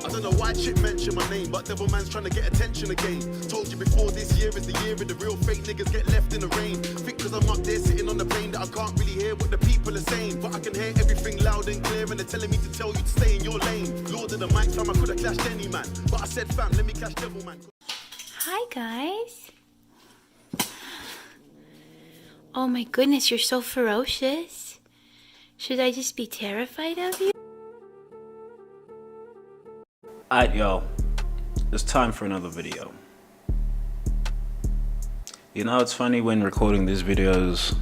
I don't know why Chip mentioned my name, but Devil Man's trying to get attention again. Told you before, this year is the year of the real fake niggas get left in the rain. Think cause I'm up there sitting on the plane that I can't really hear what the people are saying, but I can hear everything loud and clear, and they're telling me to tell you to stay in your lane. Lord of the mic, fam, I could have clashed any man, but I said fam, let me clash Devil Man. Hi guys. Oh my goodness, you're so ferocious. Should I just be terrified of you? Alright yo, it's time for another video. You know, it's funny when recording these videos,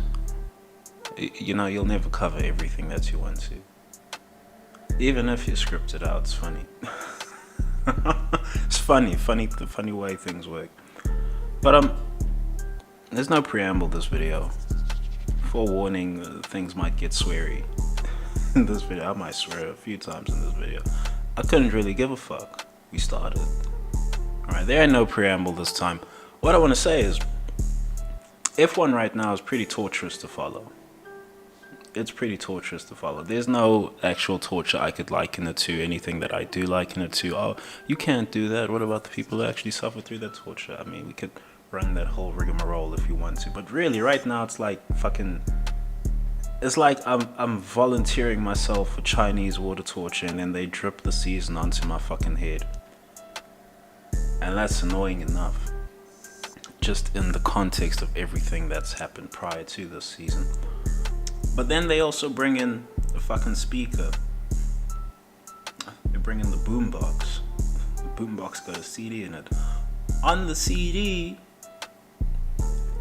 you know, you'll never cover everything that you want to. Even if you script it out, it's funny. It's the funny way things work. But there's no preamble this video. Forewarning, things might get sweary in this video. I might swear a few times in this video. I couldn't really give a fuck. We started. Alright, there ain't no preamble this time. What I want to say is, F1 right now is pretty torturous to follow. It's pretty torturous to follow. There's no actual torture I could liken it to, anything that I do liken it to. Oh, you can't do that. What about the people who actually suffer through that torture? I mean, we could run that whole rigmarole if you want to. But really, right now, it's like fucking... It's like I'm volunteering myself for Chinese water torture, and then they drip the season onto my fucking head. And that's annoying enough. Just in the context of everything that's happened prior to this season. But then they also bring in the fucking speaker. They bring in the boombox. The boombox got a CD in it. On the CD,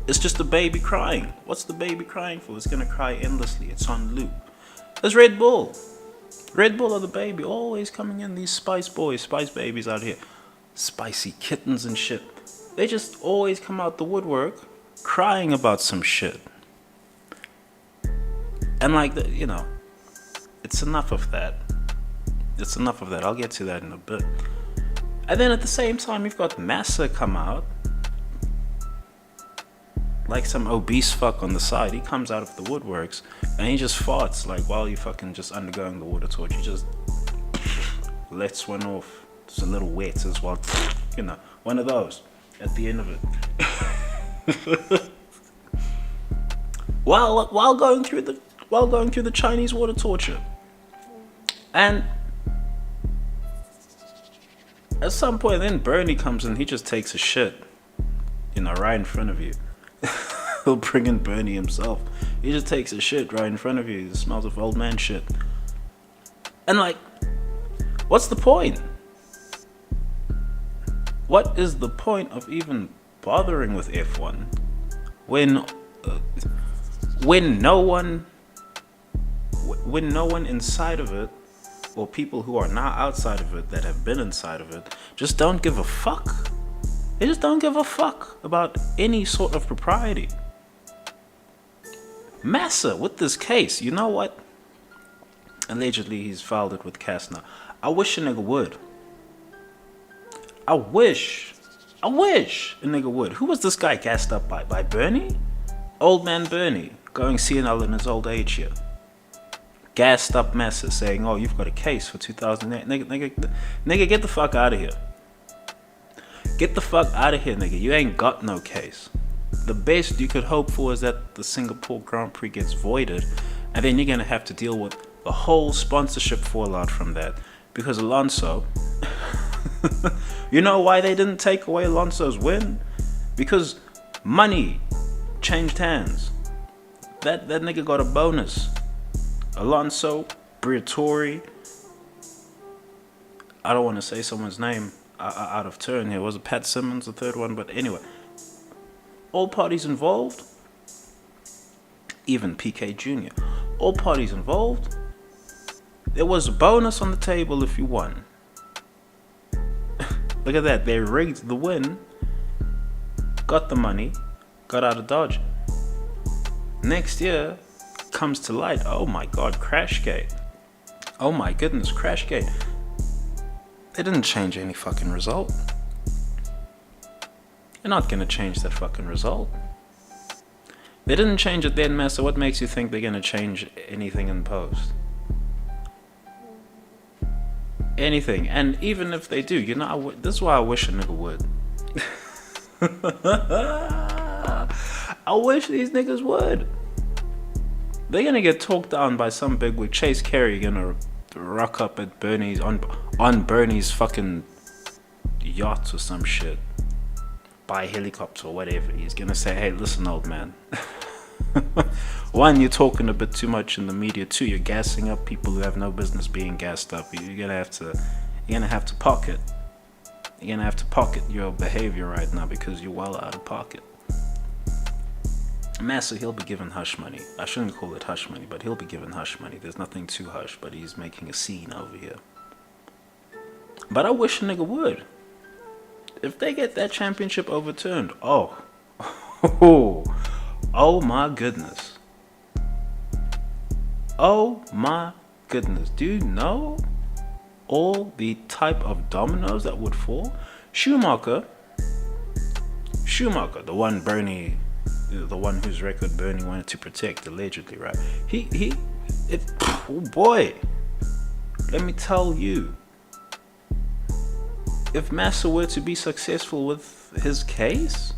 it's just a baby crying. What's the baby crying for? It's gonna cry endlessly. It's on loop. There's Red Bull. Red Bull or the baby, always coming in. These spice boys, spice babies out here. Spicy kittens and shit. They just always come out the woodwork crying about some shit. And like, you know, it's enough of that. It's enough of that. I'll get to that in a bit. And then at the same time, you've got Massa come out. Like some obese fuck on the side. He comes out of the woodworks and he just farts like while you fucking just undergoing the water torture. He just lets one off. It's a little wet as well. You know, one of those at the end of it. while going through the Chinese water torture. And at some point then Bernie comes in, he just takes a shit, you know, right in front of you. He'll bring in Bernie himself. He just takes a shit right in front of you. It smells of old man shit. And like, what's the point? What is the point of even bothering with F1 when no one inside of it, or people who are now outside of it that have been inside of it, just don't give a fuck? They just don't give a fuck about any sort of propriety. Massa with this case, you know what? Allegedly he's filed it with Cass now. I wish a nigga would. I wish a nigga would. Who was this guy gassed up by? By Bernie? Old man Bernie, going senile in his old age here. Gassed up Massa saying, oh, you've got a case for 2008. Nigga, get the fuck out of here. Get the fuck out of here, nigga. You ain't got no case. The best you could hope for is that the Singapore Grand Prix gets voided, and then you're gonna have to deal with the whole sponsorship fallout from that. Because Alonso, you know why they didn't take away Alonso's win? Because money changed hands. That nigga got a bonus. Alonso, Briatore, I don't want to say someone's name out of turn here. Was it Pat Simmons, the third one? But anyway, all parties involved, even PK Jr., all parties involved, there was a bonus on the table if you won. Look at that, they rigged the win, got the money, got out of Dodge. Next year comes to light, oh my god, Crashgate. Oh my goodness, Crashgate. They didn't change any fucking result. They're not gonna change that fucking result. They didn't change it then, Massa. What makes you think they're gonna change anything in post? anything. And even if they do, you know, this is why I wish a nigga would. I wish these niggas would. They're gonna get talked down by some bigwig. Chase Carey gonna rock up at Bernie's on Bernie's fucking yacht or some shit, by helicopter or whatever. He's gonna say, hey, listen, old man. One, you're talking a bit too much in the media. Two, you're gassing up people who have no business being gassed up. You're gonna have to pocket. You're gonna have to pocket your behavior right now because you're well out of pocket. Massa, he'll be given hush money. I shouldn't call it hush money, but he'll be given hush money. There's nothing too hush, but he's making a scene over here. But I wish a nigga would. If they get that championship overturned, oh my goodness. Oh my goodness. Do you know all the type of dominoes that would fall? Schumacher, the one whose record Bernie wanted to protect, allegedly, right? Oh boy, let me tell you, if Massa were to be successful with his case,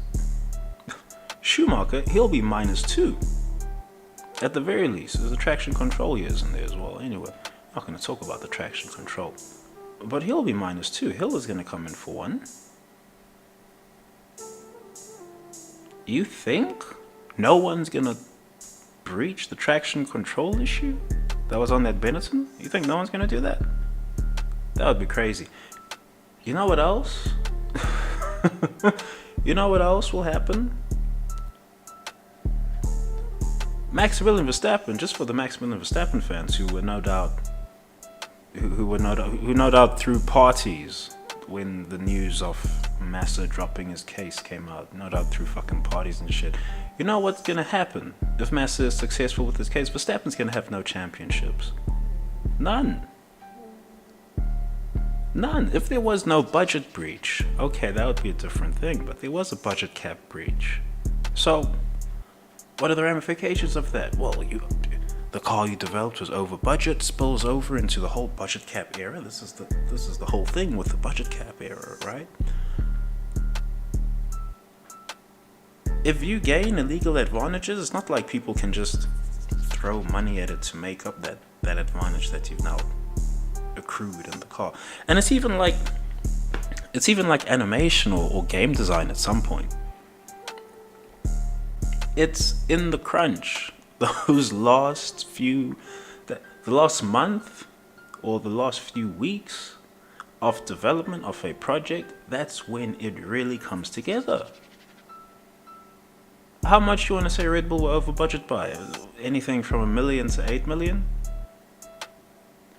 Schumacher, he'll be -2 at the very least. There's a traction control years in there as well. Anyway, I'm not going to talk about the traction control, but he'll be -2. Hill is going to come in for 1. You think no one's gonna breach the traction control issue that was on that Benetton? You think no one's gonna do that? That would be crazy. You know what else? You know what else will happen? Maximilian Verstappen, just for the Maximilian Verstappen fans who were no doubt through parties when the news of Massa dropping his case came out, no doubt through fucking parties and shit. You know what's gonna happen if Massa is successful with his case? Verstappen's gonna have no championships. None. If there was no budget breach, okay, that would be a different thing, but there was a budget cap breach. So, what are the ramifications of that? Well, the car you developed was over budget, spills over into the whole budget cap era. This is the whole thing with the budget cap era, right? If you gain illegal advantages, it's not like people can just throw money at it to make up that advantage that you've now accrued in the car. And it's even like animation or game design at some point. It's in the crunch. Those the last month or the last few weeks of development of a project, that's when it really comes together. How much you want to say Red Bull were over budget by? Anything from $1 million to $8 million?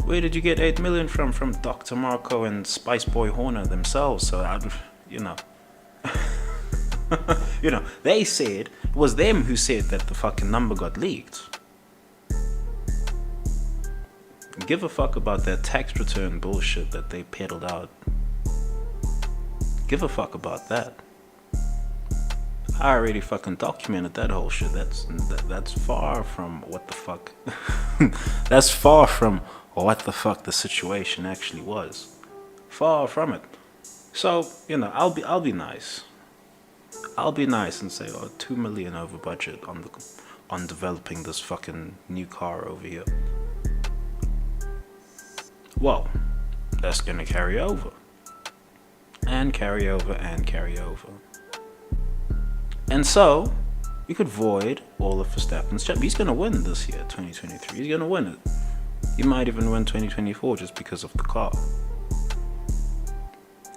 Where did you get $8 million from? From Dr. Marco and Spice Boy Horner themselves. So they said it was them who said that the fucking number got leaked. Give a fuck about that tax return bullshit that they peddled out. Give a fuck about that. I already fucking documented that whole shit. That's far from what the fuck. That's far from what the fuck the situation actually was. Far from it. So, I'll be nice. I'll be nice and say, $2 million over budget on developing this fucking new car over here. Well, that's gonna carry over. And carry over and carry over. And so, you could void all of Verstappen's champ. He's gonna win this year, 2023. He's gonna win it. He might even win 2024 just because of the car.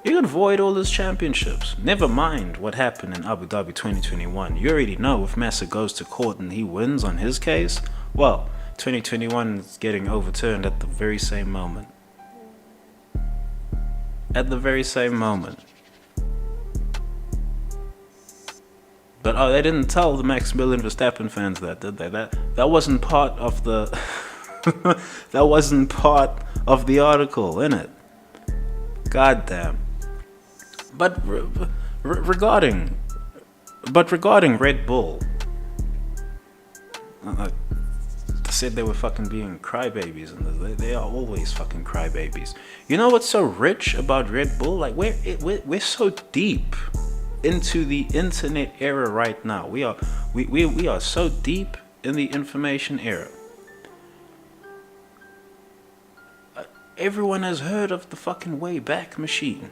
You could void all his championships. Never mind what happened in Abu Dhabi 2021. You already know if Massa goes to court and he wins on his case, well, 2021 is getting overturned at the very same moment. At the very same moment. But they didn't tell the Maximilian Verstappen fans that, did they? That wasn't part of the that wasn't part of the article, innit? God damn. But regarding Red Bull, the said they were fucking being crybabies, and they are always fucking crybabies. You know what's so rich about Red Bull? Like we're so deep into the internet era right now. We are so deep in the information era. Everyone has heard of the fucking Wayback Machine.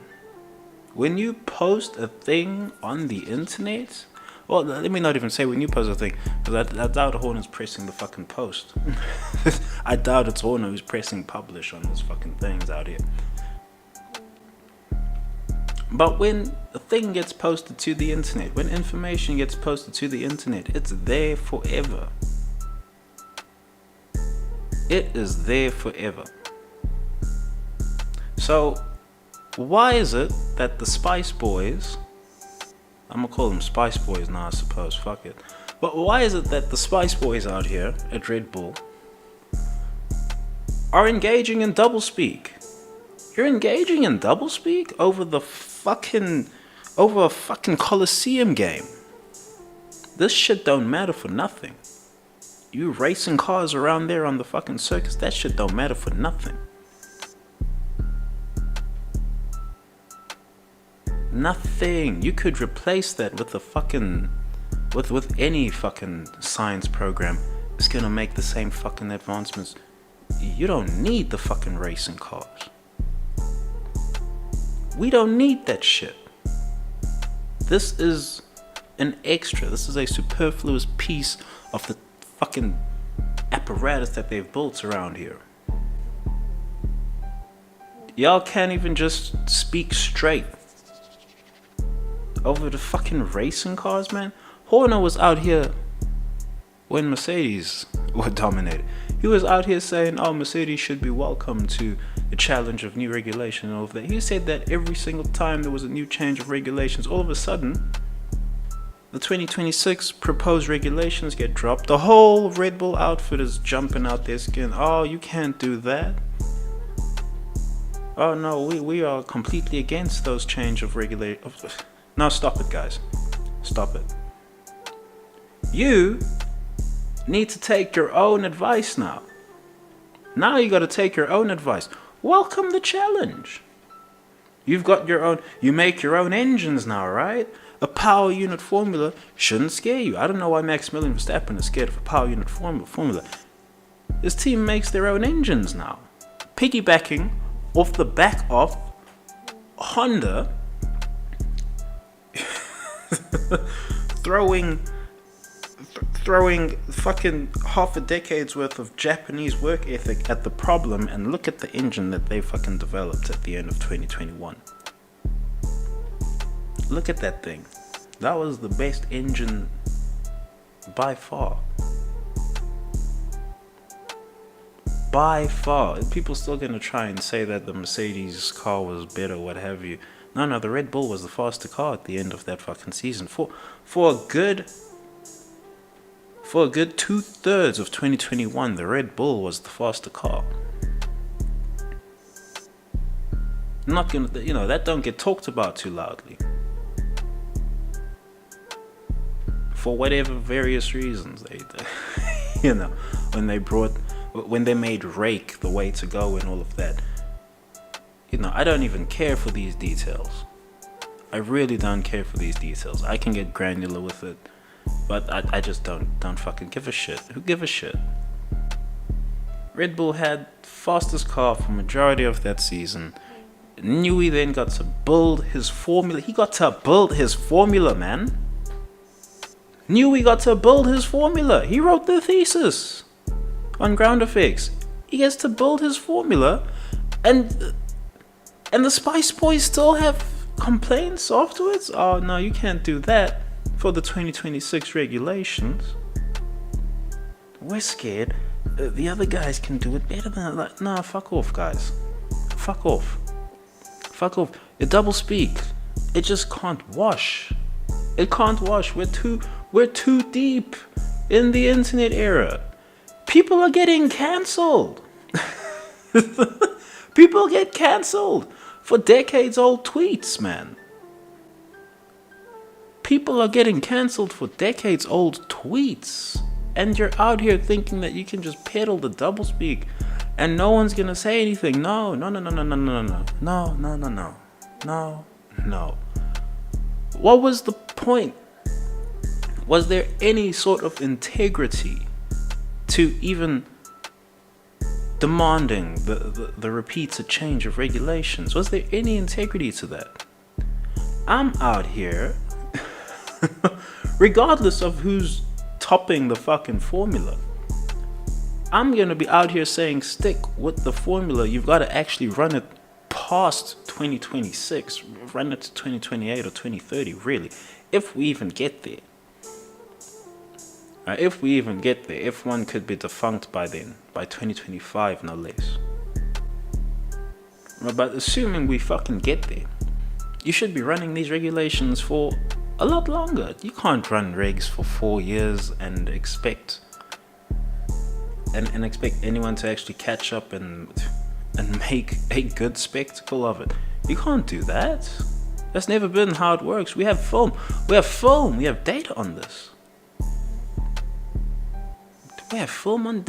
When you post a thing on the internet, well, let me not even say when you post a thing, because I doubt Horner's pressing the fucking post. I doubt it's Horner who's pressing publish on these fucking things out here. But when a thing gets posted to the internet, when information gets posted to the internet, it's there forever. It is there forever. So, why is it that the Spice Boys, I'm gonna call them Spice Boys now, I suppose, fuck it. But why is it that the Spice Boys out here at Red Bull are engaging in doublespeak? You're engaging in doublespeak over a fucking Coliseum game. This shit don't matter for nothing. You racing cars around there on the fucking circus, that shit don't matter for nothing. Nothing. You could replace that with a fucking with any fucking science program. It's gonna make the same fucking advancements. You don't need the fucking racing cars. We don't need that shit. This is an extra. This is a superfluous piece of the fucking apparatus that they've built around here. Y'all can't even just speak straight over the fucking racing cars, man. Horner was out here when Mercedes were dominated. He was out here saying, oh, Mercedes should be welcome to the challenge of new regulation and all of that. He said that every single time there was a new change of regulations, all of a sudden, the 2026 proposed regulations get dropped. The whole Red Bull outfit is jumping out their skin. Oh, you can't do that. Oh no, we are completely against those change of regulations. Now stop it, guys. Stop it. You need to take your own advice now. Now you got to take your own advice. Welcome the challenge. You've got your own, you make your own engines now, right? A power unit formula shouldn't scare you. I don't know why Maximilian Verstappen is scared of a power unit formula. His team makes their own engines now. Piggybacking off the back of Honda throwing fucking half a decade's worth of Japanese work ethic at the problem, and look at the engine that they fucking developed at the end of 2021. Look at that thing. That was the best engine by far. By far. People still gonna try and say that the Mercedes car was better, what have you. No, the Red Bull was the faster car at the end of that fucking season. For a good 2/3 of 2021, the Red Bull was the faster car. I'm not gonna, that don't get talked about too loudly. For whatever various reasons, when they made rake the way to go and all of that. I don't even care for these details. I really don't care for these details. I can get granular with it, but I just don't fucking give a shit. Who give a shit? Red Bull had fastest car for majority of that season. Newey then got to build his formula. He got to build his formula, man. Newey got to build his formula. He wrote the thesis on ground effects. He gets to build his formula, and the Spice Boys still have complaints afterwards. Oh no, you can't do that for the 2026 regulations. We're scared. The other guys can do it better than that. Nah, fuck off, guys. Fuck off. It double speak. It just can't wash. It can't wash. We're too deep in the internet era. People are getting cancelled. People get cancelled for decades old tweets, man. People are getting cancelled for decades old tweets. and you're out here thinking that you can just pedal the doublespeak and no one's gonna say anything. No. What was the point? Was there any sort of integrity to even demanding the repeated change of regulations? Was there any integrity to that? I'm out here, regardless of who's topping the fucking formula, I'm gonna be out here saying stick with the formula. You've got to actually run it past 2026, run it to 2028 or 2030, really, if we even get there. If we even get there, if one could be defunct by then, by 2025 no less. But assuming we fucking get there, you should be running these regulations for a lot longer. You can't run regs for 4 years and expect anyone to actually catch up and make a good spectacle of it. You can't do that. That's never been how it works. We have film, we have data on this. We have film on.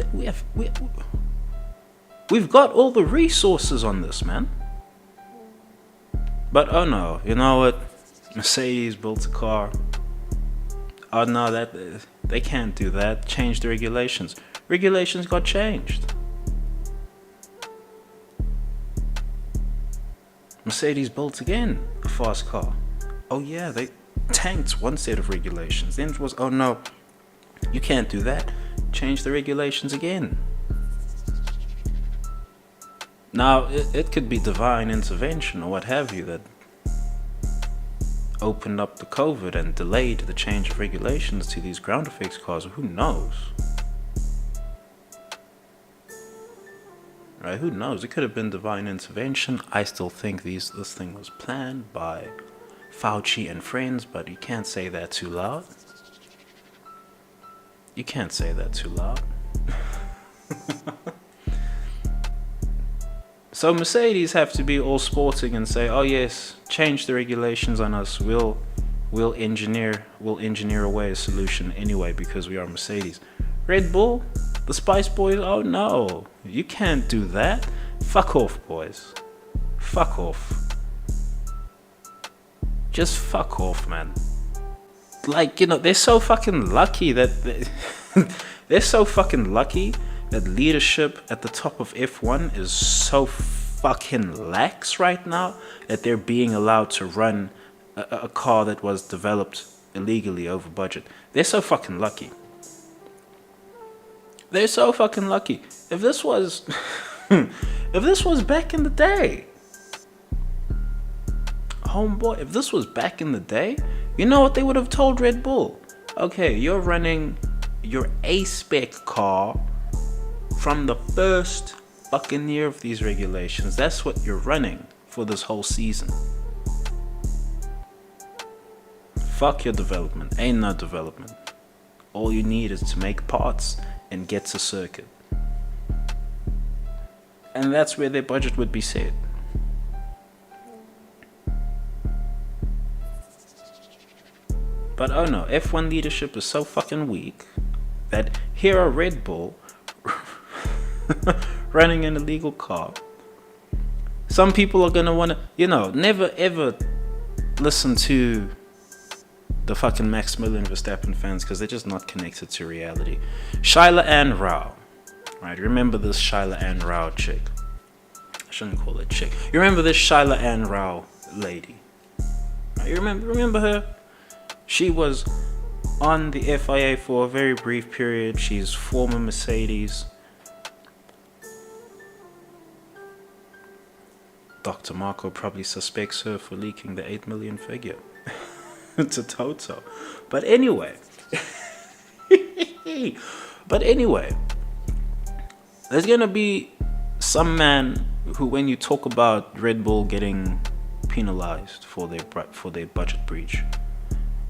We've got all the resources on this, man. But oh no, you know what? Mercedes built a car. Oh no, that they can't do that. Change the regulations. Regulations got changed. Mercedes built again a fast car. Oh yeah, they tanked one set of regulations. Then it was, oh no, you can't do that. Change the regulations again. Now, it could be divine intervention or what have you that opened up the COVID and delayed the change of regulations to these ground effects cars. Who knows? Right? Who knows? It could have been divine intervention. I still think this thing was planned by Fauci and friends, but you can't say that too loud. You can't say that too loud. So Mercedes have to be all sporting and say, "Oh yes, change the regulations on us. We'll engineer away a solution anyway because we are Mercedes." Red Bull, the Spice Boys, oh no, you can't do that. Fuck off, boys. Fuck off. Just fuck off, man. Like, you know, they're so fucking lucky that they're so fucking lucky that leadership at the top of F1 is so fucking lax right now that they're being allowed to run a car that was developed illegally over budget. They're so fucking lucky. They're so fucking lucky. If this was if this was back in the day, homeboy, if this was back in the day, you know what they would have told Red Bull? Okay, you're running your A-spec car from the first fucking year of these regulations. That's what you're running for this whole season. Fuck your development. Ain't no development. All you need is to make parts and get to circuit. And that's where their budget would be set. But oh no, F1 leadership is so fucking weak that here are Red Bull running an illegal car. Some people are gonna wanna, you know, never ever listen to the fucking Maximilian Verstappen fans because they're just not connected to reality. Shyla Ann Rao, right? Remember this Shyla Ann Rao chick? I shouldn't call her chick. You remember this Shyla Ann Rao lady? Right? You remember her? She was on the FIA for a very brief period. She's former Mercedes. Dr. Marco probably suspects her for leaking the 8 million figure to Toto. But anyway, there's gonna be some man who, when you talk about Red Bull getting penalized for their budget breach,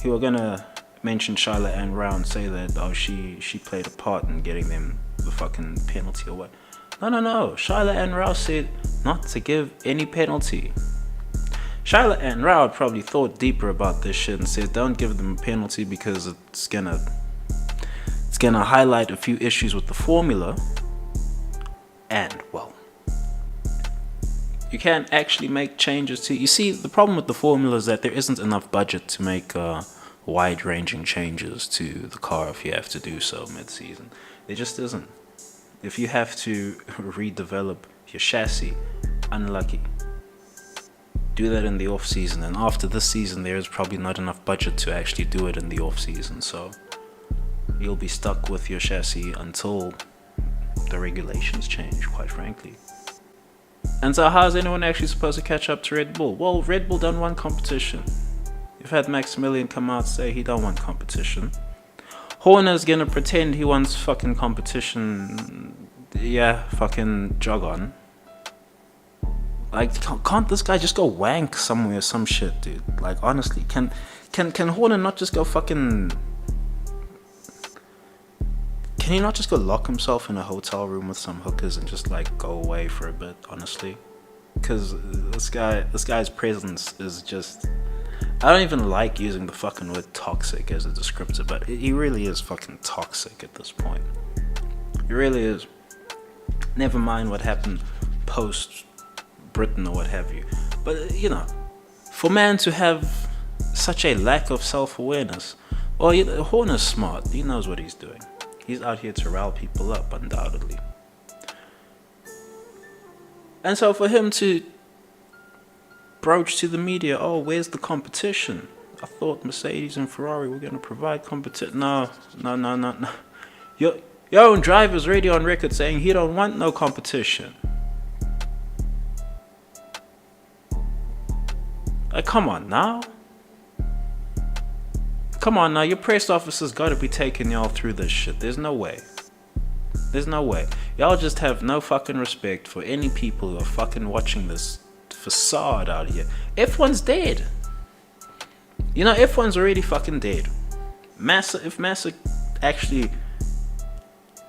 who are gonna mention Shyla Ann Rao and say that, oh, she played a part in getting them the fucking penalty or what. No. Shyla Ann Rao said not to give any penalty. Shyla Ann Rao probably thought deeper about this shit and said, don't give them a penalty because it's gonna gonna highlight a few issues with the formula, and well, you can't actually make changes to. You see, the problem with the formula is that there isn't enough budget to make wide-ranging changes to the car if you have to do so mid-season. There just isn't. If you have to redevelop your chassis, unlucky. Do that in the off-season, and after this season there is probably not enough budget to actually do it in the off-season, so you'll be stuck with your chassis until the regulations change, quite frankly. And so how is anyone actually supposed to catch up to Red Bull? Well, Red Bull don't want competition. You've had Maximilian come out say he don't want competition. Horner's gonna pretend he wants fucking competition. Yeah, fucking jog on. Like, can't this guy just go wank somewhere or some shit, dude? Like, honestly, can Horner not just go fucking... Can he not just go lock himself in a hotel room with some hookers and just, like, go away for a bit, honestly? Because this guy's presence is just... I don't even like using the fucking word toxic as a descriptor, but he really is fucking toxic at this point. He really is. Never mind what happened post Britain or what have you. But, you know, for man to have such a lack of self-awareness, well, Horner's smart. He knows what he's doing. He's out here to rile people up, undoubtedly. And so for him to broach to the media, oh, where's the competition? I thought Mercedes and Ferrari were going to provide competition. No. Your own driver's already on record saying he don't want no competition. Like, come on now. Your press officers got to be taking y'all through this shit. There's no way. Y'all just have no fucking respect for any people who are fucking watching this facade out here. F1's dead. You know, F1's already fucking dead. If Massa actually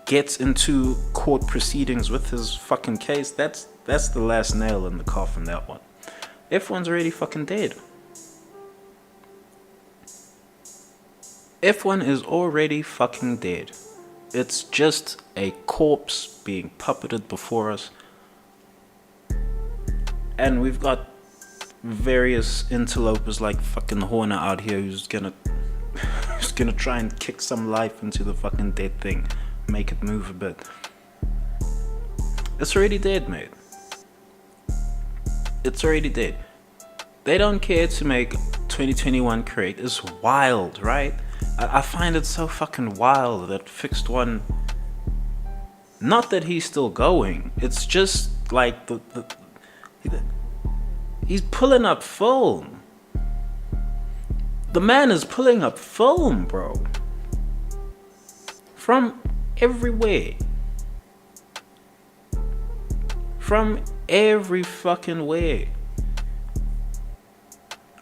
gets into court proceedings with his fucking case, that's the last nail in the coffin, that one. F1's already fucking dead. F1 is already fucking dead. It's just a corpse being puppeted before us. And we've got various interlopers like fucking Horner out here who's gonna try and kick some life into the fucking dead thing. Make it move a bit. It's already dead, mate. It's already dead. They don't care to make 2021 correct. It's wild, right? I find it so fucking wild that Fixed One, not that he's still going, it's just like he's pulling up film. The man is pulling up film, bro. From everywhere. From every fucking way.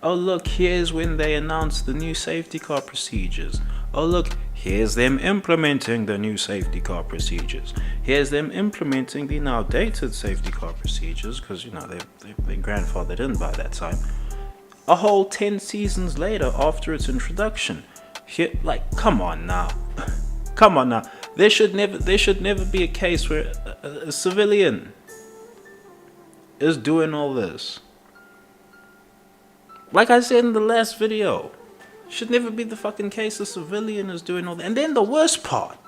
Oh look, here's when they announced the new safety car procedures. Oh look, here's them implementing the new safety car procedures. Here's them implementing the now dated safety car procedures, because you know they grandfathered in by that time. A whole 10 seasons later after its introduction. Here, like, come on now. Come on now. There should never be a case where a civilian is doing all this. Like I said in the last video, should never be the fucking case a civilian is doing all that. And then the worst part.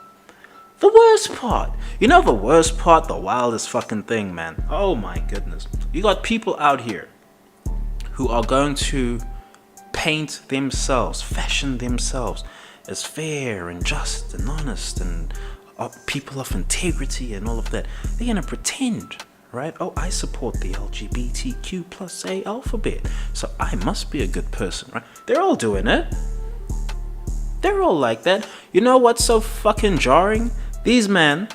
You know the worst part, the wildest fucking thing, man. Oh my goodness. You got people out here who are going to paint themselves, fashion themselves as fair and just and honest and people of integrity and all of that. They're going to pretend, right? Oh, I support the LGBTQ+A alphabet, so I must be a good person, right? They're all doing it. They're all like that. You know what's so fucking jarring? These men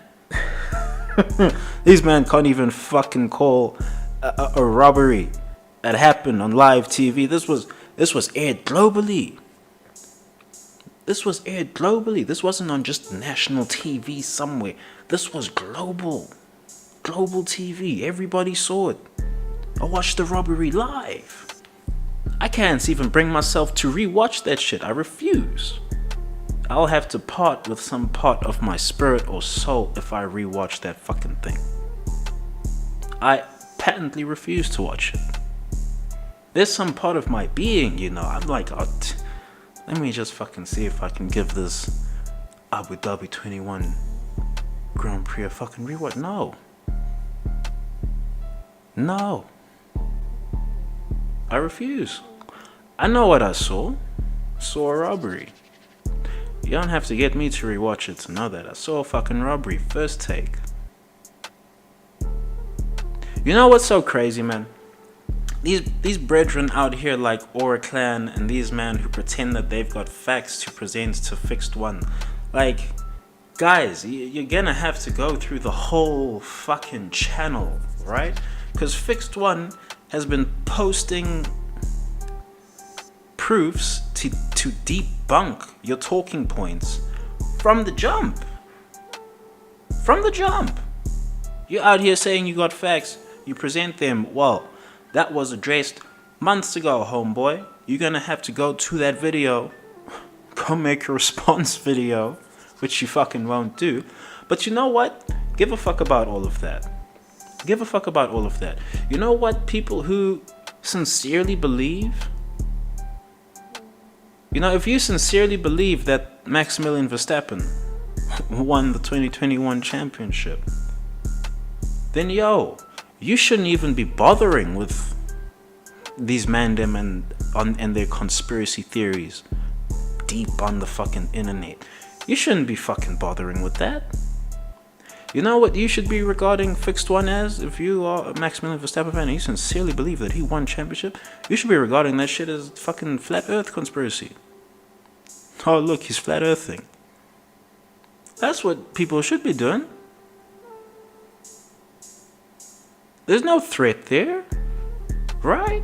can't even fucking call a robbery that happened on live TV. This was aired globally. This wasn't on just national TV somewhere. This was global TV. Everybody saw it. I watched the robbery live. I can't even bring myself to rewatch that shit. I refuse. I'll have to part with some part of my spirit or soul if I rewatch that fucking thing. I patently refuse to watch it. There's some part of my being, you know, I'm like, oh, let me just fucking see if I can give this Abu Dhabi 21 Grand Prix a fucking rewatch. No. I refuse. I know what I saw. Saw a robbery. You don't have to get me to rewatch it to know that. I saw a fucking robbery. First take. You know what's so crazy, man? These brethren out here like aura.clan and these men who pretend that they've got facts to present to Fixed One. Like, guys, you're gonna have to go through the whole fucking channel, right? Because Fixed One has been posting proofs to debunk your talking points from the jump. You're out here saying you got facts, you present them. Well, that was addressed months ago, homeboy. You're gonna have to go to that video, go make a response video, which you fucking won't do. But you know what? Give a fuck about all of that. You know what? People who sincerely believe, you know, if you sincerely believe that Maximilian Verstappen won the 2021 championship, then yo, you shouldn't even be bothering with these mandem and their conspiracy theories deep on the fucking internet. You shouldn't be fucking bothering with that. You know what you should be regarding Fixed One as? If you are a Maximilian Verstappen fan and you sincerely believe that he won championship, you should be regarding that shit as fucking flat earth conspiracy. Oh look, he's flat earthing. That's what people should be doing. There's no threat there, right?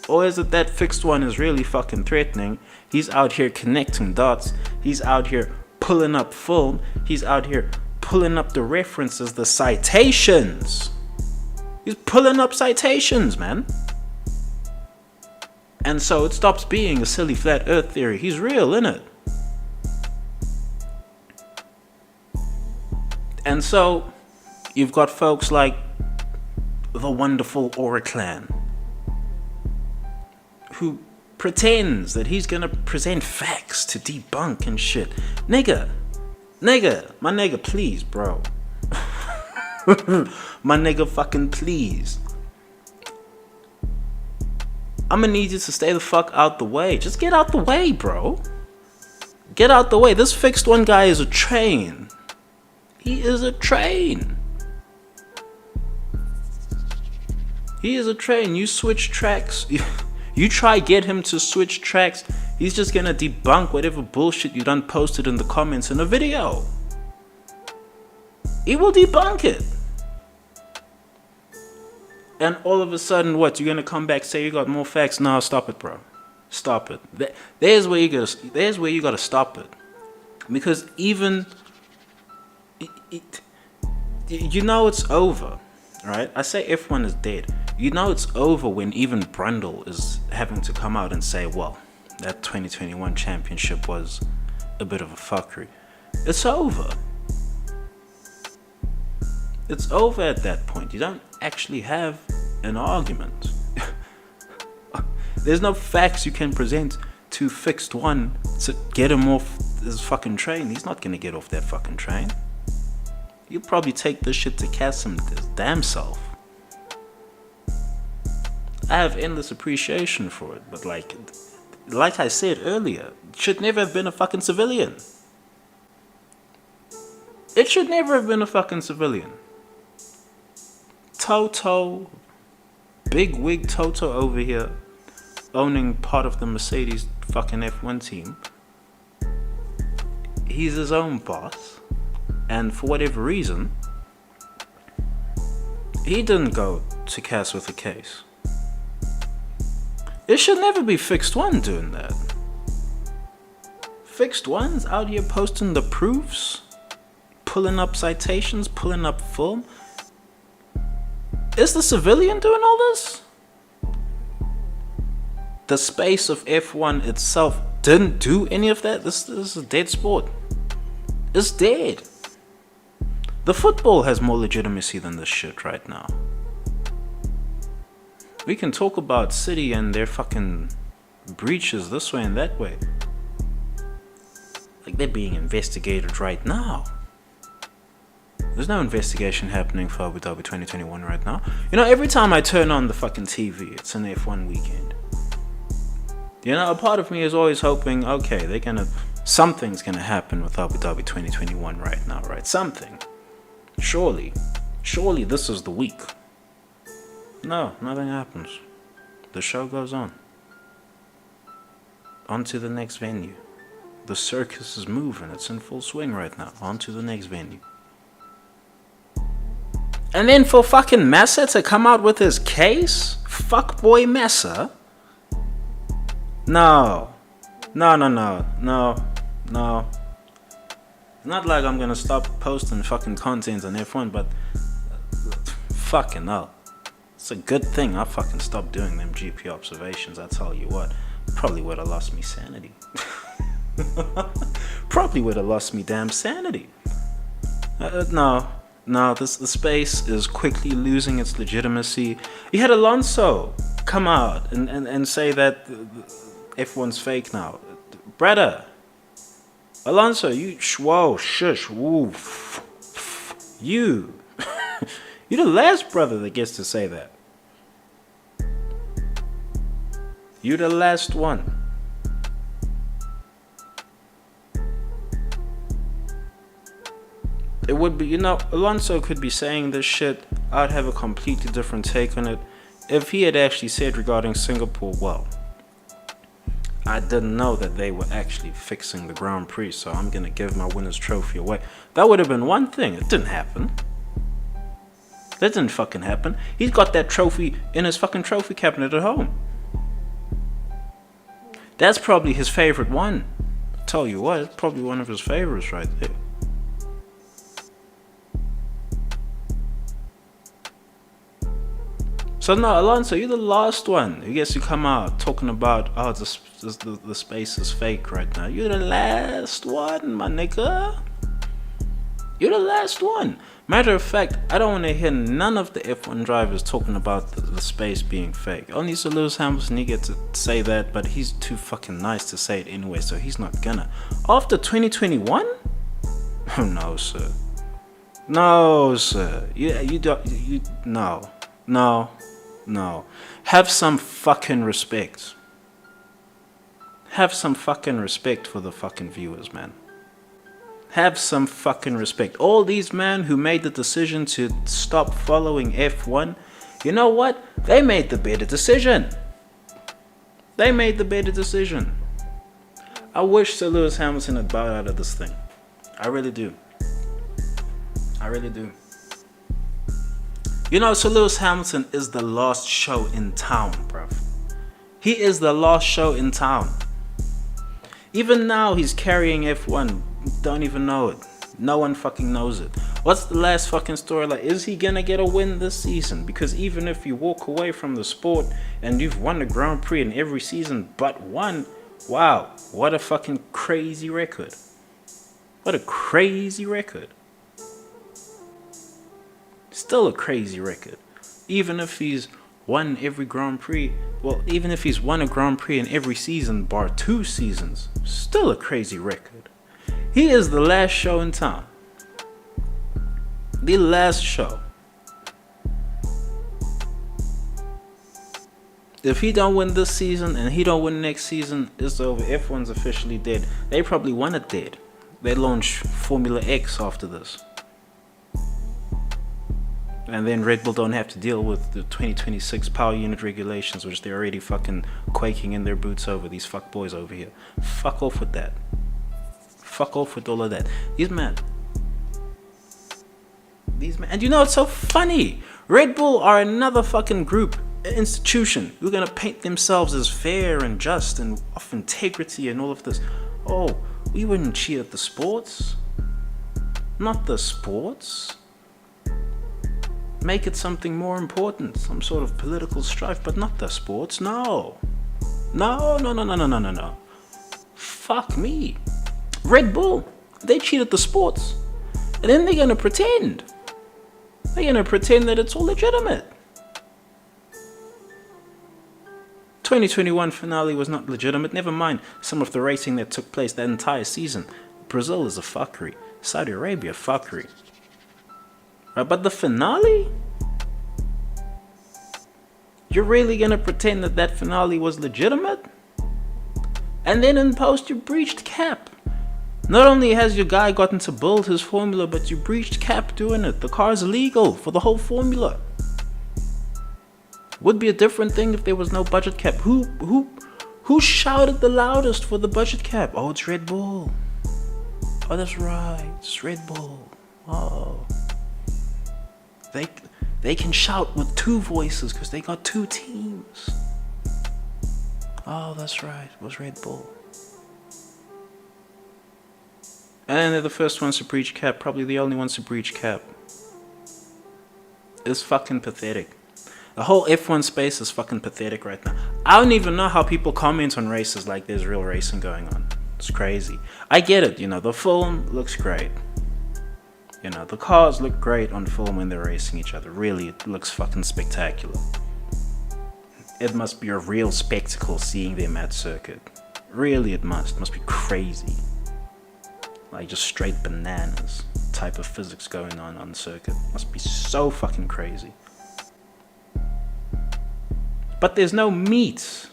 Or is it that Fixed One is really fucking threatening? He's out here connecting dots. He's out here pulling up film. He's out here pulling up the references, the citations. He's pulling up citations, man. And so it stops being a silly flat earth theory. He's real, innit? And so you've got folks like the wonderful aura.clan who pretends that he's gonna present facts to debunk and shit. Nigga, my nigga, please, bro. My nigga, fucking please. I'ma need you to stay the fuck out the way. Just get out the way, bro. Get out the way. This Fixed One guy is a train. He is a train. You switch tracks. You try get him to switch tracks. He's just gonna debunk whatever bullshit you done posted in the comments in a video. He will debunk it. And all of a sudden, what? You're gonna come back, say you got more facts? No, stop it, bro. Stop it. There's where you gotta stop it. Because even you know it's over, right? I say F1 is dead. You know it's over when even Brundle is having to come out and say, well, that 2021 championship was a bit of a fuckery. It's over. It's over at that point. You don't actually have an argument. There's no facts you can present to Fixed One to get him off this fucking train. He's not gonna get off that fucking train. He'll probably take this shit to Cassim his damn self. I have endless appreciation for it, but like I said earlier, it should never have been a fucking civilian. It should never have been a fucking civilian. Toto, big wig Toto over here, owning part of the Mercedes fucking F1 team. He's his own boss, and for whatever reason, he didn't go to Cass with a case. It should never be Fixed One doing that. Fixed One's out here posting the proofs, pulling up citations, pulling up film. Is the civilian doing all this? The space of F1 itself didn't do any of that, this is a dead sport. It's dead. The football has more legitimacy than this shit right now. We can talk about City and their fucking breaches this way and that way. Like, they're being investigated right now. There's no investigation happening for Abu Dhabi 2021 right now. You know, every time I turn on the fucking TV, it's an F1 weekend. You know, a part of me is always hoping, okay, something's gonna happen with Abu Dhabi 2021 right now, right? Something. Surely this is the week. No, nothing happens. The show goes on. On to the next venue. The circus is moving, it's in full swing right now. On to the next venue. And then for fucking Massa to come out with his case? fuckboiMassa? No. It's not like I'm gonna stop posting fucking content on F1, but fucking hell. It's a good thing I fucking stopped doing them GP observations, I tell you what. Probably would have lost me sanity. Probably would have lost me damn sanity. No, the space is quickly losing its legitimacy. You had Alonso come out and say that F1's fake now. Brother, Alonso, shush, woof. You're the last brother that gets to say that. You're the last one. It would be, Alonso could be saying this shit. I'd have a completely different take on it. If he had actually said regarding Singapore, well, I didn't know that they were actually fixing the Grand Prix, so I'm gonna give my winner's trophy away. That would have been one thing. It didn't happen. That didn't fucking happen. He's got that trophy in his fucking trophy cabinet at home. That's probably his favorite one. Tell you what, it's probably one of his favorites right there. So no, Alonso, you're the last one who gets to come out talking about, the space is fake right now. You're the last one, my nigga. You're the last one. Matter of fact, I don't want to hear none of the F1 drivers talking about the space being fake. Only Sir Lewis Hamilton, he gets to say that, but he's too fucking nice to say it anyway, so he's not gonna. After 2021? Oh no, sir. No, sir. No. Have some fucking respect. Have some fucking respect for the fucking viewers, man. Have some fucking respect. All these men who made the decision to stop following F1, you know what? They made the better decision. They made the better decision. I wish Sir Lewis Hamilton had bowed out of this thing. I really do. I really do. You know, Sir Lewis Hamilton is the last show in town, bruv. He is the last show in town. Even now, he's carrying F1. Don't even know it. No one fucking knows it. What's the last fucking story like? Is he gonna get a win this season? Because even if you walk away from the sport and you've won the Grand Prix in every season but one, wow, what a fucking crazy record. What a crazy record. Still a crazy record. Even if he's won every Grand Prix, well, even if he's won a Grand Prix in every season bar 2 seasons, still a crazy record. He is the last show in town. The last show. If he don't win this season and he don't win next season, it's over. F1's officially dead. They probably want it dead. They launch Formula X after this. And then Red Bull don't have to deal with the 2026 power unit regulations, which they're already fucking quaking in their boots over, these fuck boys over here. Fuck off with that. Fuck off with all of that. These men. And you know, it's so funny. Red Bull are another fucking group, institution, who are gonna paint themselves as fair and just and of integrity and all of this. Oh, we wouldn't cheat at the sports. Not the sports. Make it something more important, some sort of political strife, but not the sports. No. Fuck me. Red Bull, they cheated the sports. And then they're gonna pretend. They're gonna pretend that it's all legitimate. 2021 finale was not legitimate. Never mind some of the racing that took place that entire season. Brazil is a fuckery. Saudi Arabia, fuckery. Right, but the finale? You're really gonna pretend that that finale was legitimate? And then in post you breached cap. Not only has your guy gotten to build his formula, but you breached cap doing it. The car's illegal for the whole formula. Would be a different thing if there was no budget cap. Who shouted the loudest for the budget cap? Oh, it's Red Bull. Oh, that's right, it's Red Bull. Oh, they can shout with two voices because they got two teams. Oh, that's right, it was Red Bull. And they're the first ones to breach cap, probably the only ones to breach cap. It's fucking pathetic. The whole F1 space is fucking pathetic right now. I don't even know how people comment on races like there's real racing going on. It's crazy. I get it, you know, the film looks great. You know, the cars look great on film when they're racing each other. Really, it looks fucking spectacular. It must be a real spectacle seeing them at circuit. Really, it must be crazy. Like just straight bananas type of physics going on circuit. Must be so fucking crazy. But there's no meat.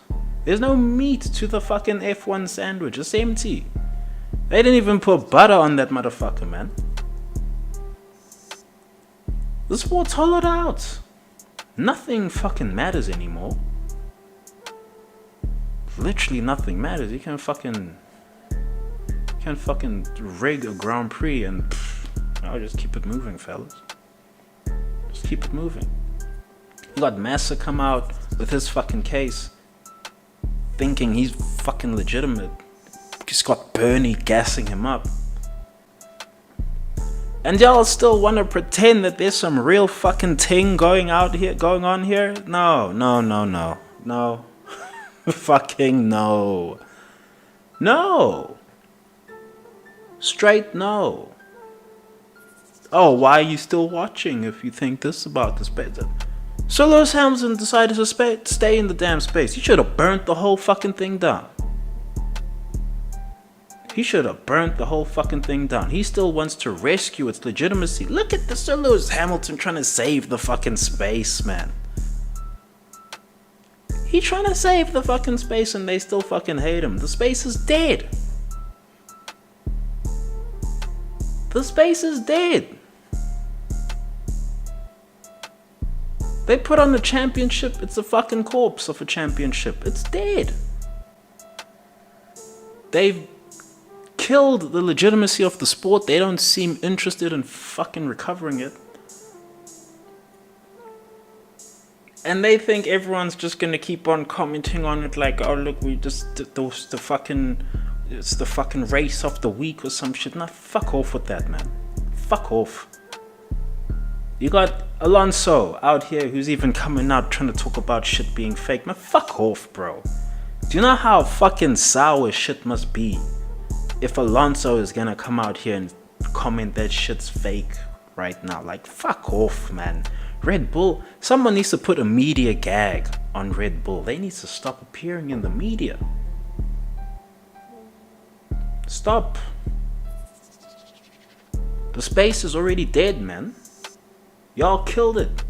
There's no meat to the fucking F1 sandwich. It's empty. They didn't even put butter on that motherfucker, man. The sport's hollowed out. Nothing fucking matters anymore. Literally nothing matters. You can fucking rig a Grand Prix and I'll just keep it moving, fellas. Just keep it moving. You got Massa come out with his fucking case, thinking he's fucking legitimate. He's got Bernie gassing him up. And y'all still want to pretend that there's some real fucking thing going on here? No. Fucking no. No. Straight no. Oh, why are you still watching if you think this about this better? So Lewis Hamilton decided to stay in the damn space. He should have burnt the whole fucking thing down. He should have burnt the whole fucking thing down. He still wants to rescue its legitimacy. Look at the Sir Lewis Hamilton trying to save the fucking space, man. He trying to save the fucking space and they still fucking hate him. The space is dead. The space is dead. They put on the championship, it's a fucking corpse of a championship. It's dead. They've killed the legitimacy of the sport. They don't seem interested in fucking recovering it. And they think everyone's just gonna keep on commenting on it like, oh look, we just it's the fucking race of the week or some shit. Nah, fuck off with that, man. Fuck off. You got Alonso out here who's even coming out trying to talk about shit being fake. Man, fuck off, bro. Do you know how fucking sour shit must be if Alonso is gonna come out here and comment that shit's fake right now? Like, fuck off, man. Red Bull, someone needs to put a media gag on Red Bull. They need to stop appearing in the media. Stop. The space is already dead, man. Y'all killed it.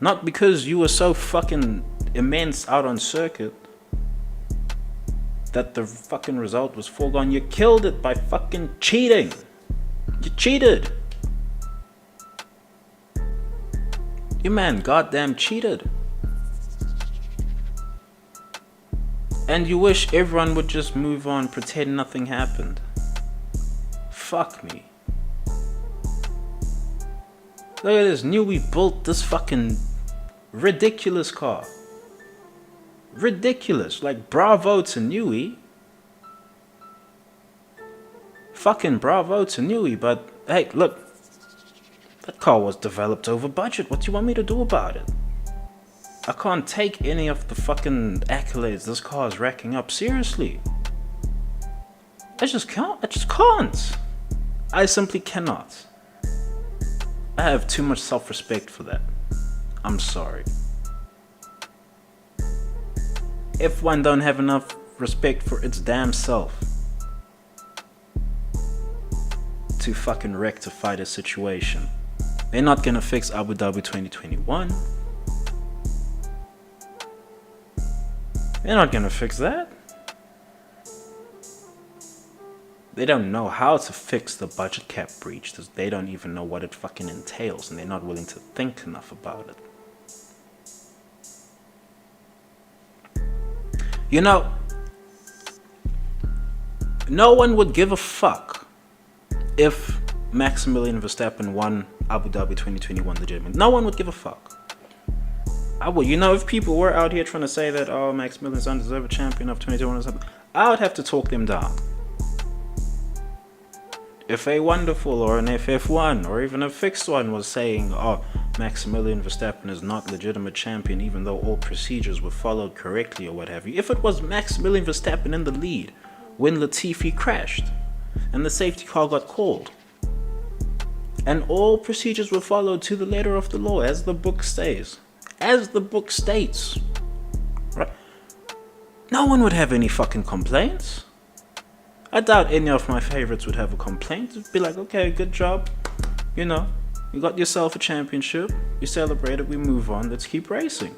Not because you were so fucking immense out on circuit that the fucking result was foregone. You killed it by fucking cheating. You cheated. You man goddamn cheated. And you wish everyone would just move on, pretend nothing happened. Fuck me. Look at this, Newey built this fucking ridiculous car. Ridiculous, like bravo to Newey. Fucking bravo to Newey, but hey, look. That car was developed over budget. What do you want me to do about it? I can't take any of the fucking accolades this car is racking up seriously. I just can't. I just can't. I simply cannot. I have too much self-respect for that. I'm sorry. F1 don't have enough respect for its damn self to fucking rectify the situation. They're not gonna fix Abu Dhabi 2021. They're not gonna fix that. They don't know how to fix the budget cap breach. They don't even know what it fucking entails, and they're not willing to think enough about it. You know, no one would give a fuck if Maximilian Verstappen won Abu Dhabi 2021 legitimately. No one would give a fuck. I would. You know, if people were out here trying to say that, oh, Maximilian's undeserved champion of 2021 or something, I would have to talk them down. If a wonderful or an FF1 or even a fixed one was saying, oh, Maximilian Verstappen is not legitimate champion even though all procedures were followed correctly or what have you. If it was Maximilian Verstappen in the lead when Latifi crashed and the safety car got called and all procedures were followed to the letter of the law as the book says, as the book states, right? No one would have any fucking complaints. I doubt any of my favorites would have a complaint. It'd be like, okay, good job. You know, you got yourself a championship. You celebrate it. We move on. Let's keep racing.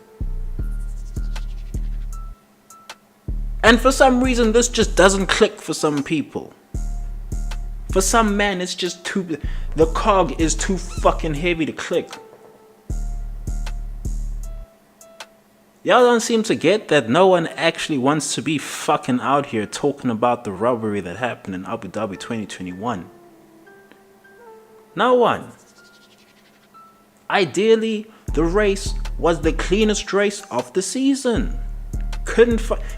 And for some reason, this just doesn't click for some people. For some men, it's just too... The cog is too fucking heavy to click. Y'all don't seem to get that no one actually wants to be fucking out here talking about the robbery that happened in Abu Dhabi 2021. No one. Ideally, the race was the cleanest race of the season.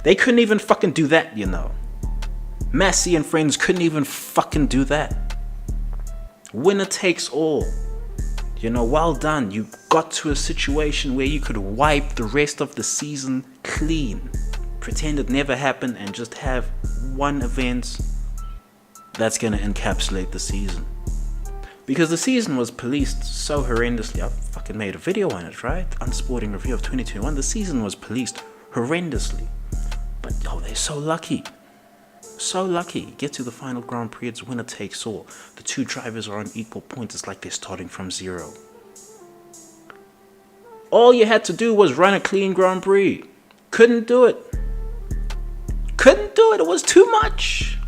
They couldn't even fucking do that, you know. Massey and friends couldn't even fucking do that. Winner takes all. You know, well done. You got to a situation where you could wipe the rest of the season clean. Pretend it never happened and just have one event that's going to encapsulate the season. Because the season was policed so horrendously. I fucking made a video on it, right? Unsporting review of 2021. The season was policed horrendously. But oh, they're so lucky. So lucky. Get to the final Grand Prix, it's winner takes all. The two drivers are on equal points. It's like they're starting from zero. All you had to do was run a clean Grand Prix. Couldn't do it. Couldn't do it. It was too much.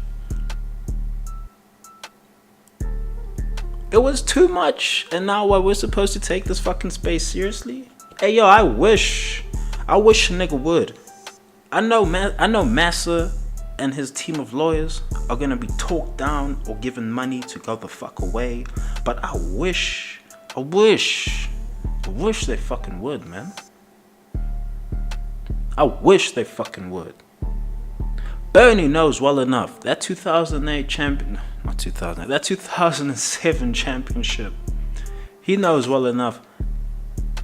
It was too much. And now what, we're supposed to take this fucking space seriously? Hey yo, I wish a nigga would. I know Massa and his team of lawyers are gonna be talked down or given money to go the fuck away. But I wish they fucking would, man. I wish they fucking would. Bernie knows well enough that 2008 champion, not 2008, that 2007 championship, he knows well enough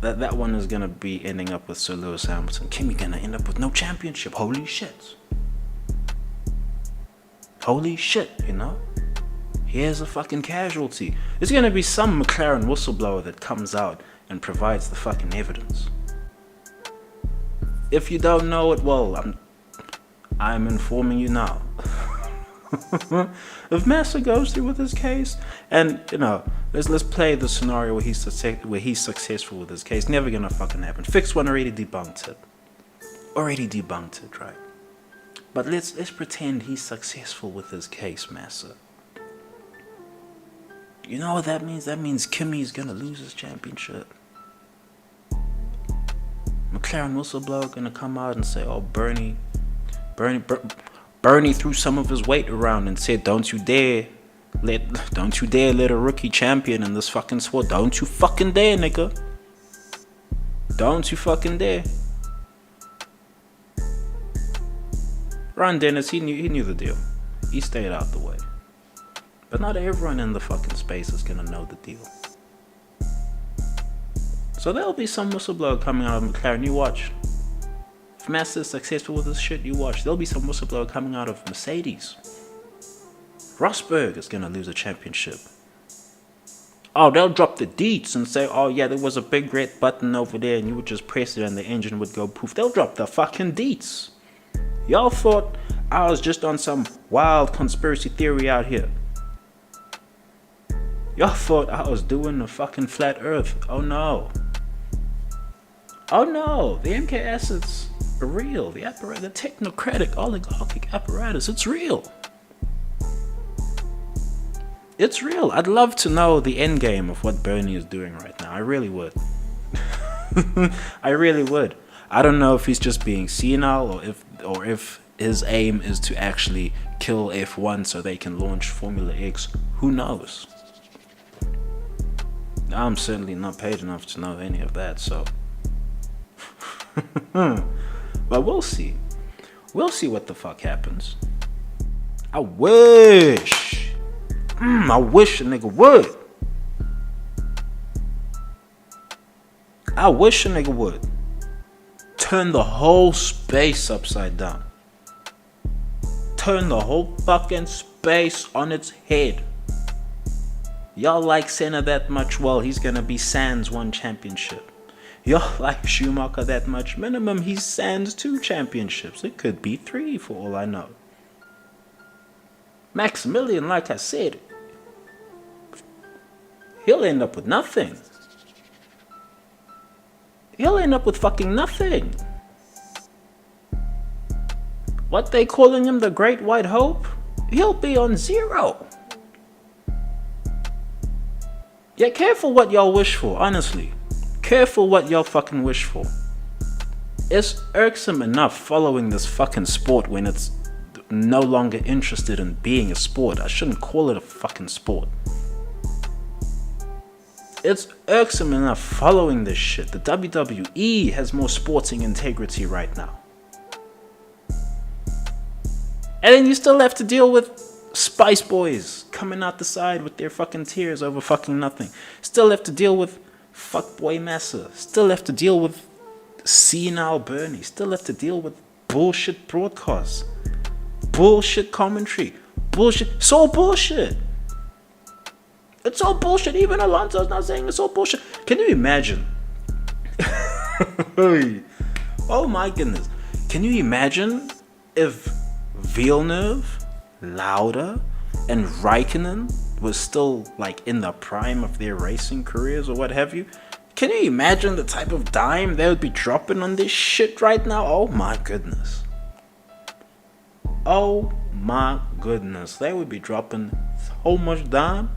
that that one is gonna be ending up with Sir Lewis Hamilton. Kimi gonna end up with no championship. Holy shit. Holy shit, you know? Here's a fucking casualty. There's gonna be some McLaren whistleblower that comes out and provides the fucking evidence. If you don't know it, well, I'm informing you now. If Massa goes through with his case, and you know, let's play the scenario where he's successful with his case. Never gonna fucking happen. Fixed one already debunked it. Right? But let's pretend he's successful with his case, Massa. You know what that means? That means Kimi's gonna lose his championship. McLaren whistleblower gonna come out and say, "Oh, Bernie threw some of his weight around and said, don't you dare let a rookie champion in this fucking sport. Don't you fucking dare, nigga. Don't you fucking dare." Ron Dennis, he knew the deal. He stayed out the way. But not everyone in the fucking space is gonna know the deal. So there'll be some whistleblower coming out of McLaren. You watch. If Massa is successful with this shit, you watch. There'll be some whistleblower coming out of Mercedes. Rosberg is gonna lose a championship. Oh, they'll drop the deets and say, oh yeah, there was a big red button over there and you would just press it and the engine would go poof. They'll drop the fucking deets. Y'all thought I was just on some wild conspiracy theory out here. Y'all thought I was doing the fucking flat earth. Oh no. Oh no, the MKS are real. The technocratic oligarchic apparatus, it's real. It's real. I'd love to know the end game of what Bernie is doing right now. I really would. I really would. I don't know if he's just being senile or if his aim is to actually kill F1 so they can launch Formula X. Who knows? I'm certainly not paid enough to know any of that, so. But we'll see. We'll see what the fuck happens. I wish a nigga would. I wish a nigga would. Turn the whole space upside down. Turn the whole fucking space on its head. Y'all like Senna that much? Well, he's gonna be sans 1 championship. Y'all like Schumacher that much? Minimum, he's sans 2 championships. It could be 3 for all I know. Maximilian, like I said, he'll end up with nothing. He'll end up with fucking nothing. What they calling him, the Great White Hope? He'll be on 0. Yeah, careful what y'all wish for, honestly. Careful what y'all fucking wish for. It's irksome enough following this fucking sport when it's no longer interested in being a sport. I shouldn't call it a fucking sport. It's irksome enough following this shit. The WWE has more sporting integrity right now. And then you still have to deal with Spice Boys coming out the side with their fucking tears over fucking nothing. Still have to deal with fuckboiMassa. Still have to deal with senile Bernie. Still have to deal with bullshit broadcasts. Bullshit commentary. Bullshit. It's all bullshit. It's all bullshit. Even Alonso's not saying it's all bullshit. Can you imagine? Oh my goodness. Can you imagine if Villeneuve, Lauda, and Raikkonen was still like in the prime of their racing careers or what have you? Can you imagine the type of dime they would be dropping on this shit right now? Oh my goodness. Oh my goodness. They would be dropping so much dime.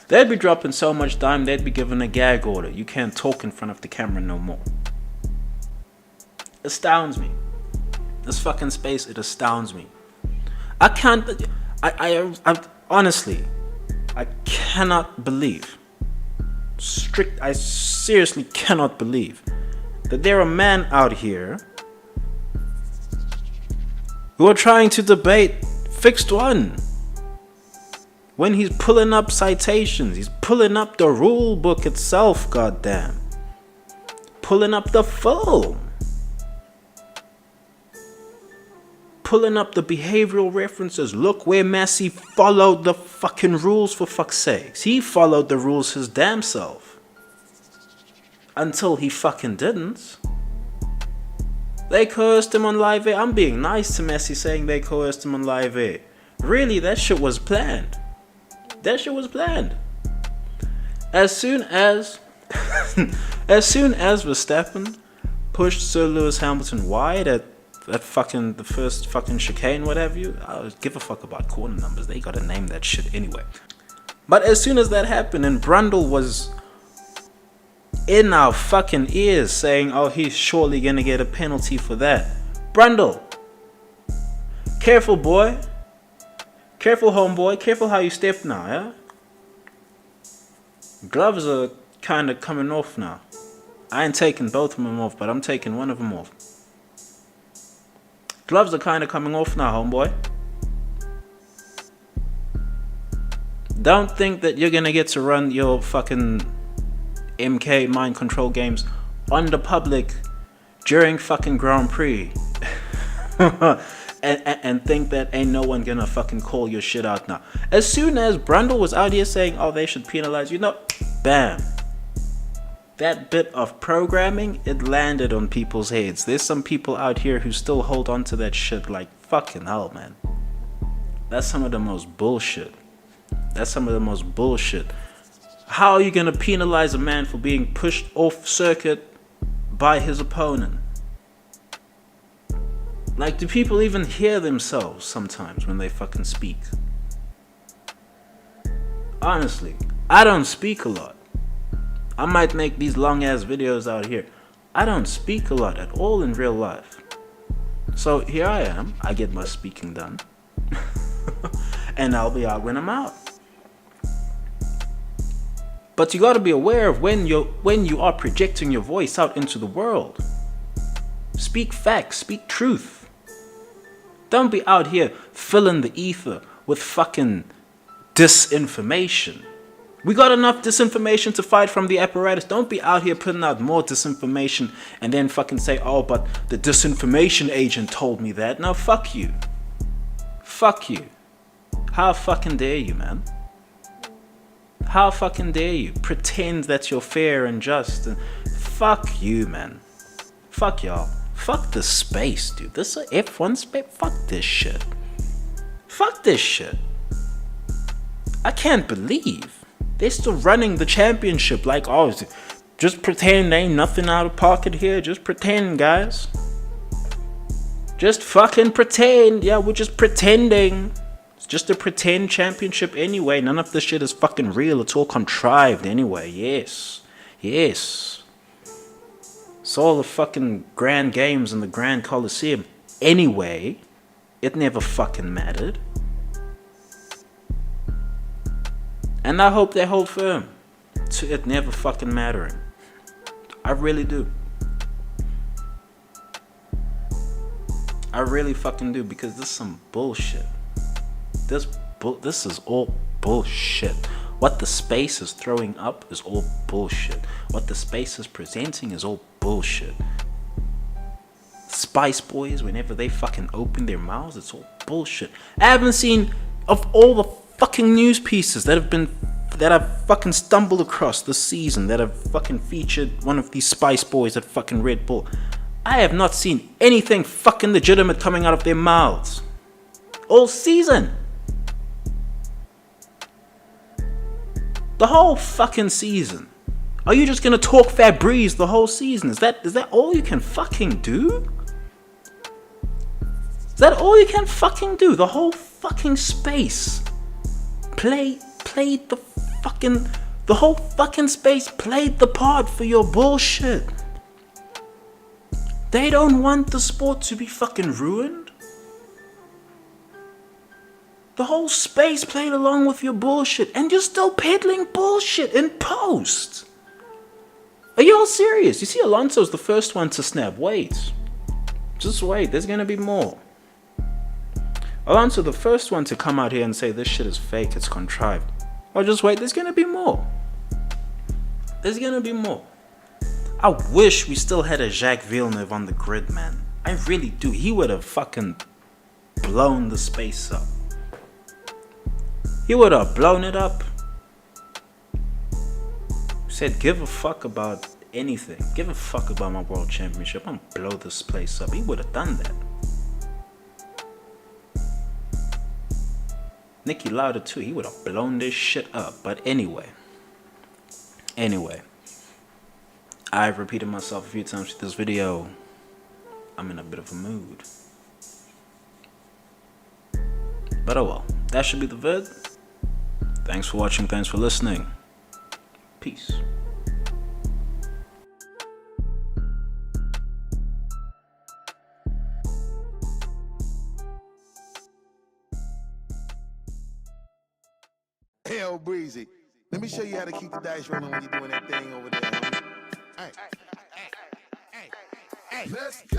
They'd be dropping so much dime, they'd be given a gag order. You can't talk in front of the camera no more. Astounds me. This fucking space, it astounds me. I can't, I honestly, I cannot believe, I seriously cannot believe that there are men out here who are trying to debate fixed one. When he's pulling up citations, he's pulling up the rule book itself, goddamn. Pulling up the film. Pulling up the behavioral references. Look where Massey followed the fucking rules, for fuck's sakes. He followed the rules his damn self. Until he fucking didn't. They coerced him on live air. I'm being nice to Massey saying they coerced him on live air. Really, that shit was planned. That shit was planned. As soon as Verstappen pushed Sir Lewis Hamilton wide at fucking the first fucking chicane, what have you, I don't give a fuck about corner numbers. They gotta name that shit anyway. But as soon as that happened and Brundle was in our fucking ears saying, oh, he's surely gonna get a penalty for that. Brundle, careful boy. Careful, homeboy. Careful how you step now, yeah? Gloves are kind of coming off now. I ain't taking both of them off, but I'm taking one of them off. Gloves are kind of coming off now, homeboy. Don't think that you're gonna get to run your fucking MK mind control games on the public during fucking Grand Prix. and think that ain't no one gonna fucking call your shit out now. As soon as Brundle was out here saying, oh, they should penalize you, bam. That bit of programming, it landed on people's heads. There's some people out here who still hold on to that shit like fucking hell, man. That's some of the most bullshit. That's some of the most bullshit. How are you gonna penalize a man for being pushed off circuit by his opponent? Like, do people even hear themselves sometimes when they fucking speak? Honestly, I don't speak a lot. I might make these long ass videos out here. I don't speak a lot at all in real life. So here I am, I get my speaking done. And I'll be out when I'm out. But you gotta be aware of when you are projecting your voice out into the world. Speak facts, speak truth. Don't be out here filling the ether with fucking disinformation. We got enough disinformation to fight from the apparatus. Don't be out here putting out more disinformation and then fucking say, oh, but the disinformation agent told me that. No, fuck you. Fuck you. How fucking dare you, man? How fucking dare you pretend that you're fair and just? And fuck you, man. Fuck y'all. Fuck the space, dude. This is F1 space. Fuck this shit. Fuck this shit. I can't believe they're still running the championship like, oh, just pretend ain't nothing out of pocket here. Just pretend, guys. Just fucking pretend. Yeah, we're just pretending. It's just a pretend championship anyway. None of this shit is fucking real. It's all contrived anyway. Yes. Yes. It's all the fucking grand games in the Grand Coliseum. Anyway, it never fucking mattered. And I hope they hold firm to it never fucking mattering. I really do. I really fucking do, because this is some bullshit. This is all bullshit. What the space is throwing up is all bullshit. What the space is presenting is all bullshit. Spice Boys, whenever they fucking open their mouths, it's all bullshit. I haven't seen, of all the fucking news pieces that I've fucking stumbled across this season, that have fucking featured one of these Spice Boys at fucking Red Bull, I have not seen anything fucking legitimate coming out of their mouths all season. The whole fucking season. Are you just gonna talk Febreze the whole season? Is that all you can fucking do? Is that all you can fucking do? The whole fucking space. The whole fucking space played the part for your bullshit. They don't want the sport to be fucking ruined. The whole space played along with your bullshit, and you're still peddling bullshit in post. Are you all serious? You see, Alonso's the first one to snap. Wait. Just wait, there's gonna be more. Alonso, the first one to come out here and say this shit is fake, it's contrived. Oh, just wait, there's gonna be more. There's gonna be more. I wish we still had a Jacques Villeneuve on the grid, man. I really do. He would have fucking blown the space up. He would have blown it up. Said, give a fuck about anything. Give a fuck about my world championship. I'm gonna blow this place up. He would have done that. Niki Lauda too. He would have blown this shit up. But anyway. I've repeated myself a few times with this video. I'm in a bit of a mood. But oh well. That should be the vid. Thanks for watching, thanks for listening. Peace. Hell breezy. Let me show you how to keep the dice rolling when you're doing that thing over there. Hey, let's go!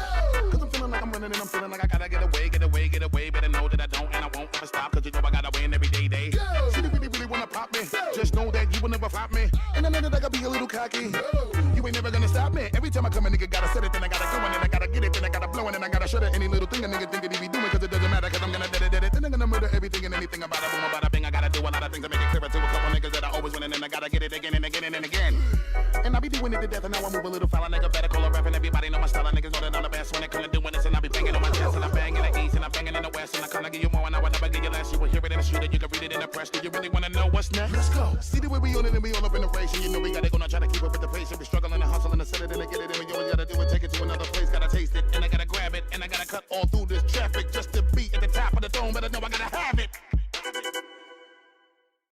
Cause I'm feeling like I'm running and I'm feeling like I gotta get away. Better know that I don't and I won't ever stop. Cause you know I gotta win every day. Go! She really wanna pop me. Go! Just know that you will never flop me. And I know that I gotta be a little cocky. Go! You ain't never gonna stop me. Every time time I come a nigga gotta set it, then I gotta go and then I gotta get it, then I gotta blow and then I gotta shut it. Any little thing a nigga think that he be doing, cause it doesn't matter, cause I'm gonna dead it, then I'm gonna murder everything and anything about it, boom, about a bing. I gotta do a lot of things to make it clearer to a couple niggas that I always win, and then I gotta get it again and again and again. And I be doing it to death, and now I move a little foul. Nigga better call a rap, and everybody know my style. Niggas know that I'm the best when it comes to doing this, and I be banging on my chest, and I bang in the east, and I banging in the west, and I come to give you more, and I will never give you less. You will hear it in the street, and you can read it in the press. Do you really wanna know what's next? Let's go. See the way we on it, and we all up in the race, and you know we gotta go now, try to keep up with the pace, and we struggling and hustling and set it, and get it, and we always gotta do it, take it to another place, gotta taste it, and I gotta grab it, and I gotta cut all through